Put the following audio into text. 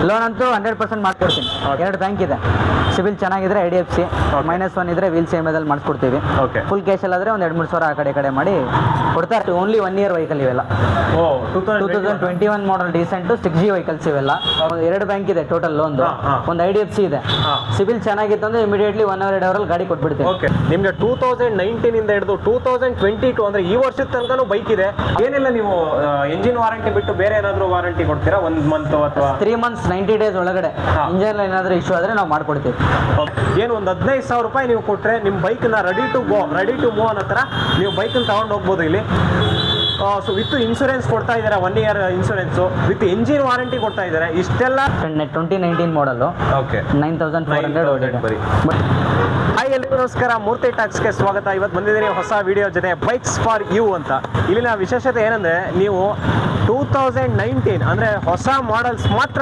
Loan ಅಂತೂ 100% ಮಾಡ್ಕೊಡ್ತೀನಿ. 2 bank ಇದೆ. ಸಿಬಿಲ್ ಚೆನ್ನಾಗಿದ್ರೆ IDFC, -1 ಇದ್ರೆ ವೀಲ್ಸ್ EMI ಮಾಡಿಸ್ಕೊಡ್ತೀವಿ. ಫುಲ್ ಕ್ಯಾಶ್ ಅಲ್ಲಾದ್ರೆ ಒಂದು 2-3 ಸಾವಿರ ಆ ಕಡೆ ಮಾಡಿ ಕೊಡ್ತಾರೆ. ಓನ್ಲಿ 1 ಇಯರ್ ವೆಹಿಕಲ್ ಇವೆಲ್ಲ. 2021 ಮಾಡಲ್ ಡೀಸೆಂಟ್ 6G ವೆಹಿಕಲ್ಸ್ ಇವೆಲ್ಲ. 2 ಬ್ಯಾಂಕ್ ಇದೆ ಟೋಟಲ್ ಲೋನ್, ಒಂದು IDFC ಇದೆ. ಸಿಬಿಲ್ ಚೆನ್ನಾಗಿತ್ತು ಅಂದ್ರೆ ಇಮಿಡಿಯೇಟ್ಲಿ 1 hour 2 hour ಗಾಡಿ ಕೊಟ್ಬಿಡ್ತೀವಿ. ನಿಮ್ಗೆ 2019 ಇಂದ ಹಿಡಿದು 2022 ಅಂದ್ರೆ ಈ ವರ್ಷದ ತನಕನೂ ಬೈಕ್ ಇದೆ. ಏನಿಲ್ಲ, ನೀವು ಎಂಜಿನ್ ವಾರಂಟಿ ಬಿಟ್ಟು ಬೇರೆ ಏನಾದ್ರು ವಾರಂಟಿ ಕೊಡ್ತೀರಾ? 1 month ಅಥವಾ 3 months 90 days ಒಳಗಡೆ ಇಂಜಿನ್ ಏನಾದ್ರು ಇಶ್ಯೂ ಆದ್ರೆ ನಾವು ಮಾಡ್ಕೊಡ್ತೀವಿ. ಏನು ಒಂದು 15,000 ರೂಪಾಯಿ ನೀವು ಕೊಟ್ರೆ ನಿಮ್ಮ ಬೈಕ್ನ ರೆಡಿ ಟು ಮೂವ್ ಅನ್ನೋ ಥರ ನೀವು ಬೈಕ್ನ ತಗೊಂಡು ಹೋಗ್ಬೋದು ಇಲ್ಲಿ. ಸೊ ವಿತ್ ಇನ್ಶೂರೆನ್ಸ್ ಕೊಡ್ತಾ ಇದ್ದಾರೆ, 1 year insurance with engine warranty ಕೊಡ್ತಾ ಇದ್ದಾರೆ. ಇಷ್ಟೆಲ್ಲ 2019 ಮಾಡಲು. 9,400 ಬರೀ. ಹಾಯ್ ಎಲ್ಲರಿಗೂ ನಮಸ್ಕಾರ, ಮೂರ್ತಿ ಟಾಕ್ಸ್ಗೆ ಸ್ವಾಗತ. ಇವತ್ತು ಬಂದಿದ್ದೀನಿ ಹೊಸ ವಿಡಿಯೋ ಜೊತೆ, ಬೈಕ್ಸ್ ಫಾರ್ ಯು ಅಂತ. ಇಲ್ಲಿನ ವಿಶೇಷತೆ ಏನಂದ್ರೆ, ನೀವು 2019 ಅಂದ್ರೆ ಹೊಸ ಮಾಡೆಲ್ಸ್ ಮಾತ್ರ